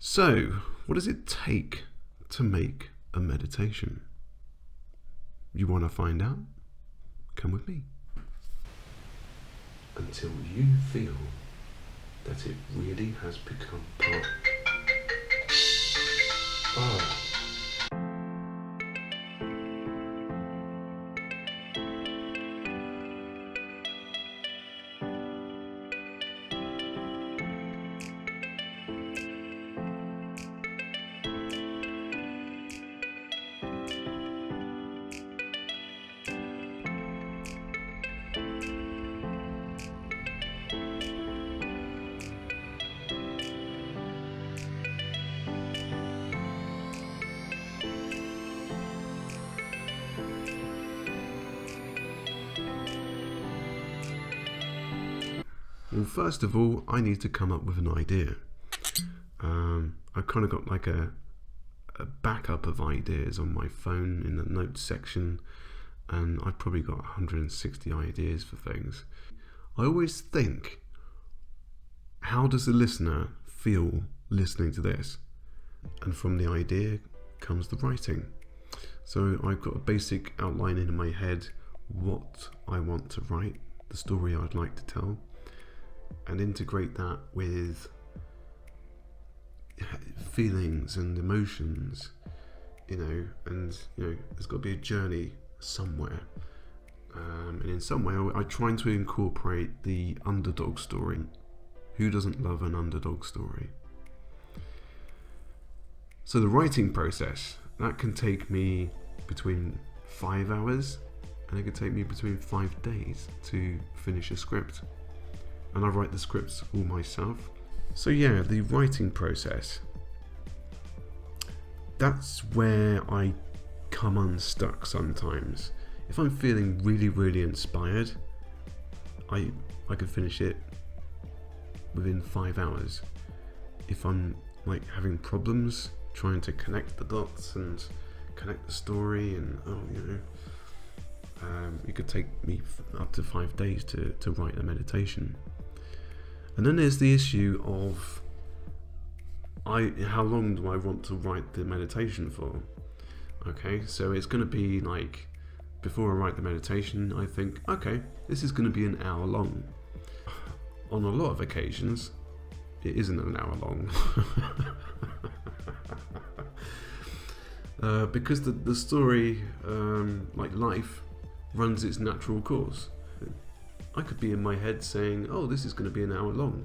So, what does it take to make a meditation? You want to find out? Come with me. Until you feel that it really has become part of. Well, first of all, I need to come up with an idea. I've kind of got like a backup of ideas on my phone in the notes section, and I've probably got 160 ideas for things. I always think, how does the listener feel listening to this? And from the idea comes the writing. So I've got a basic outline in my head, what I want to write, the story I'd like to tell, and integrate that with feelings and emotions, and there's got to be a journey somewhere, and in some way I try to incorporate the underdog story. Who doesn't love an underdog story? So the writing process, that can take me between 5 hours and it can take me between 5 days to finish a script. And I write the scripts all myself. So yeah, the writing process, that's where I come unstuck sometimes. If I'm feeling really, really inspired, I can finish it within 5 hours. If I'm like having problems trying to connect the dots and connect the story, and it could take me up to 5 days to write a meditation. And then there's the issue of how long do I want to write the meditation for? Okay, so it's going to be like, before I write the meditation, I think, okay, this is going to be an hour long. On a lot of occasions, it isn't an hour long. Because the story, like life, runs its natural course. I could be in my head saying, oh, this is going to be an hour long,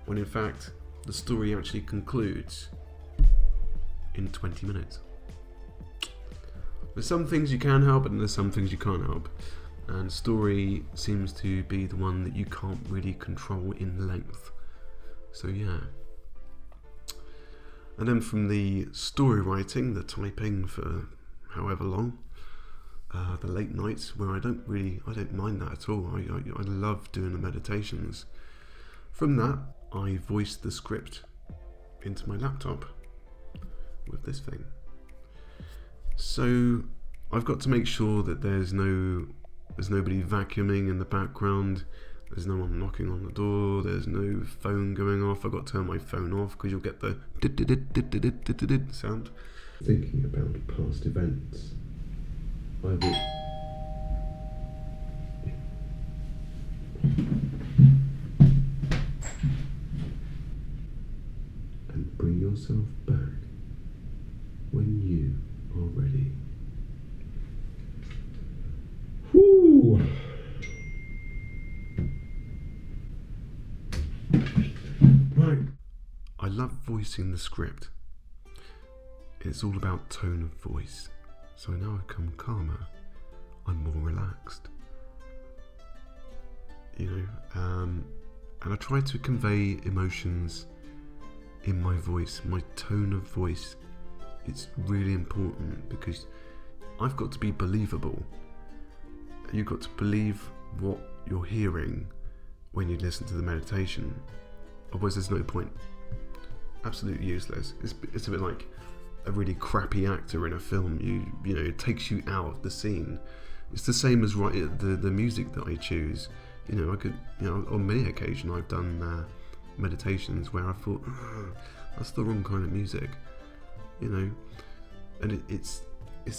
when in fact the story actually concludes in 20 minutes. There's some things you can help and there's some things you can't help, and story seems to be the one that you can't really control in length. So yeah. And then from the story writing, the typing for however long, the late nights where I don't mind that at all. I love doing the meditations. From that, I voice the script into my laptop with this thing. So I've got to make sure that there's nobody vacuuming in the background. There's no one knocking on the door. There's no phone going off. I've got to turn my phone off because you'll get the sound. Thinking about past events, I will. And bring yourself back when you are ready. Whoo! Right. I love voicing the script. It's all about tone of voice. So now I've become calmer. I'm more relaxed. And I try to convey emotions in my voice, my tone of voice. It's really important because I've got to be believable. You've got to believe what you're hearing when you listen to the meditation. Otherwise there's no point. Absolutely useless. It's a bit like a really crappy actor in a film. It takes you out of the scene. It's the same as the music that I choose. I could, on many occasions I've done meditations where I thought, That's the wrong kind of music, you know. And it's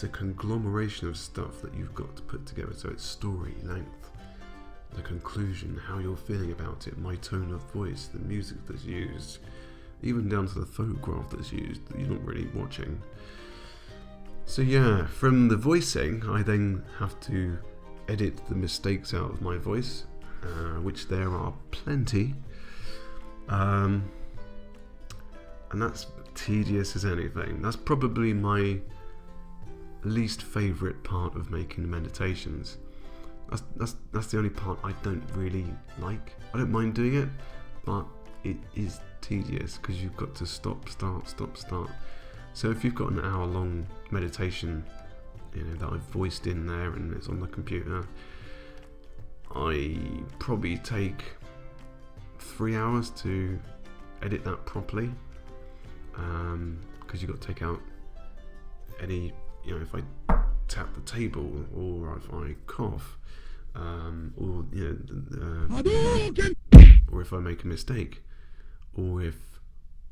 a conglomeration of stuff that you've got to put together. So it's story, length, the conclusion, how you're feeling about it, my tone of voice, the music that's used, even down to the photograph that's used that you're not really watching. So yeah, from the voicing, I then have to edit the mistakes out of my voice, which there are plenty. And that's tedious as anything. That's probably my least favourite part of making the meditations. That's the only part I don't really like. I don't mind doing it, but it is tedious because you've got to stop, start, stop, start. So if you've got an hour-long meditation, you know, that I've voiced in there and it's on the computer, I probably take 3 hours to edit that properly, because you've got to take out any, you know, if I tap the table or if I cough, or you know, or if I make a mistake, or if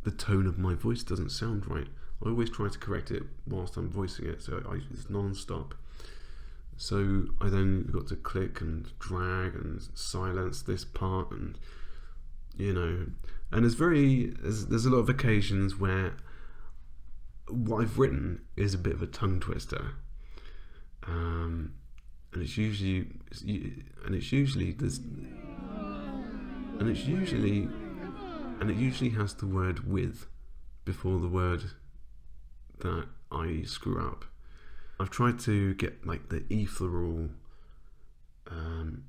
the tone of my voice doesn't sound right. I always try to correct it whilst I'm voicing it, so it's non-stop. So I then got to click and drag and silence this part, and you know, and there's a lot of occasions where what I've written is a bit of a tongue twister, and it usually has the word "with" before the word that I screw up. I've tried to get like the ethereal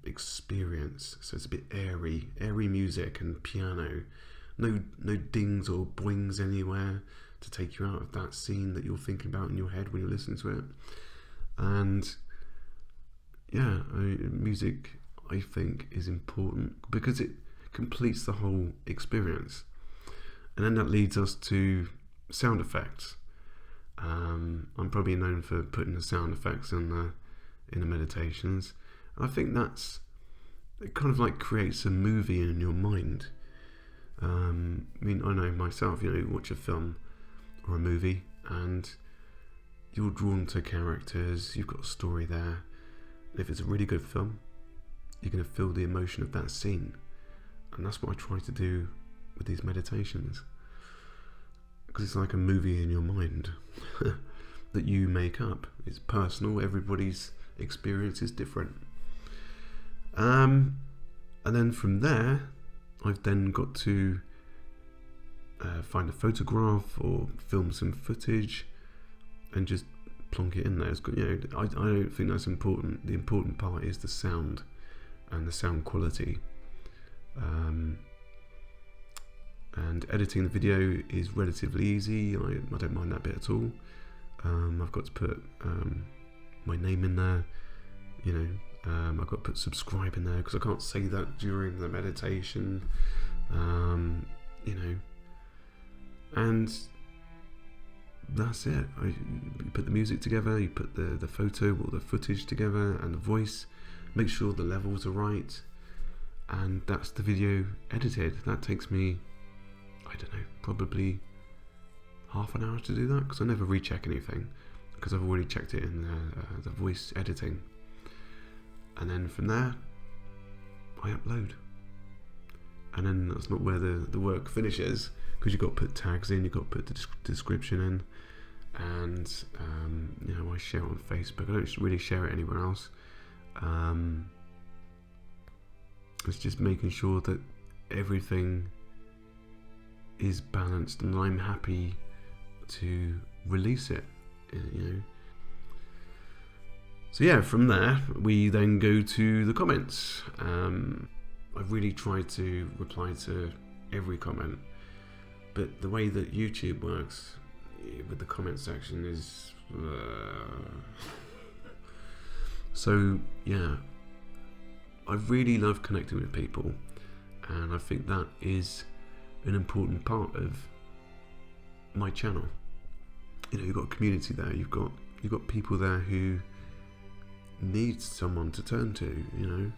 experience, so it's a bit airy music and piano, no dings or boings anywhere to take you out of that scene that you're thinking about in your head when you're listening to it. And yeah, music I think is important because it completes the whole experience. And then that leads us to sound effects. I'm probably known for putting the sound effects in the meditations. And I think it kind of like creates a movie in your mind. I mean, I know myself, you know, you watch a film or a movie and you're drawn to characters, you've got a story there. If it's a really good film, you're going to feel the emotion of that scene. And that's what I try to do with these meditations. Because it's like a movie in your mind that you make up. It's personal, everybody's experience is different. And then from there, I've then got to find a photograph or film some footage and just plonk it in there. It's good, you know, I don't think that's important. The important part is the sound and the sound quality. And editing the video is relatively easy. I don't mind that bit at all. I've got to put my name in there, you know. I've got to put subscribe in there because I can't say that during the meditation, you know. And that's it. You put the music together, you put the photo or the footage together and the voice, make sure the levels are right, and that's the video edited. That takes me, I don't know, probably half an hour to do that because I never recheck anything because I've already checked it in the voice editing. And then from there, I upload. And then that's not where the work finishes because you've got to put tags in, you've got to put the description in, and you know, I share it on Facebook. I don't really share it anywhere else. It's just making sure that everything is balanced and I'm happy to release it, you know. So yeah, from there we then go to the comments. I've really tried to reply to every comment, but the way that YouTube works with the comment section is so yeah, I really love connecting with people, and I think that is an important part of my channel. You know, you've got a community there, you've got people there who need someone to turn to, you know,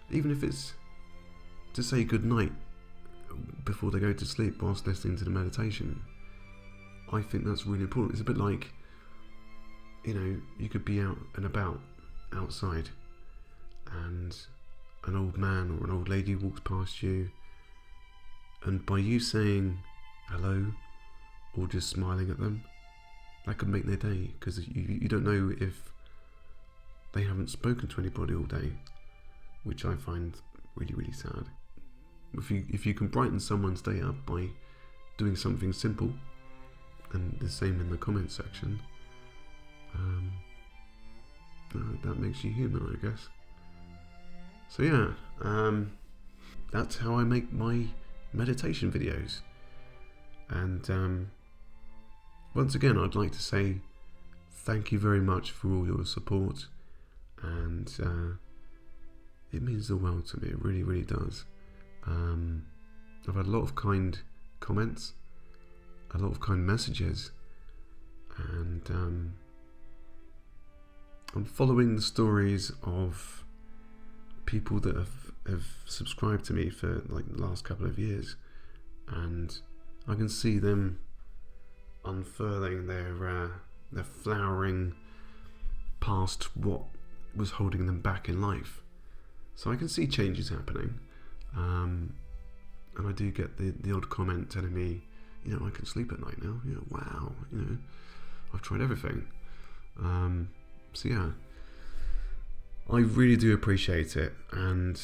even if it's to say good night before they go to sleep whilst listening to the meditation. I think that's really important. It's a bit like, you could be out and about outside and an old man or an old lady walks past you, and by you saying hello or just smiling at them, that could make their day, because you don't know if they haven't spoken to anybody all day, which I find really, really sad. If you can brighten someone's day up by doing something simple, and the same in the comment section, that makes you human, I guess. So yeah, that's how I make my meditation videos. And once again, I'd like to say thank you very much for all your support, and it means the world to me. It really, really does. I've had a lot of kind comments, a lot of kind messages, and I'm following the stories of people that have subscribed to me for like the last couple of years, and I can see them unfurling their flowering past what was holding them back in life. So I can see changes happening, and I do get the odd comment telling me, I can sleep at night now. Wow, I've tried everything. So yeah, I really do appreciate it, and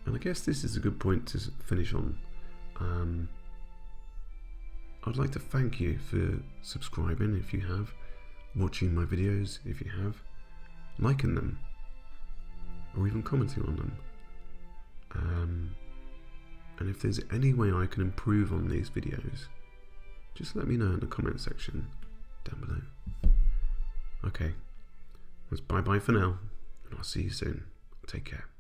I guess this is a good point to finish on. I'd like to thank you for subscribing if you have, watching my videos if you have, liking them, or even commenting on them. And if there's any way I can improve on these videos, just let me know in the comment section down below. Okay, that's bye bye for now, and I'll see you soon. Take care.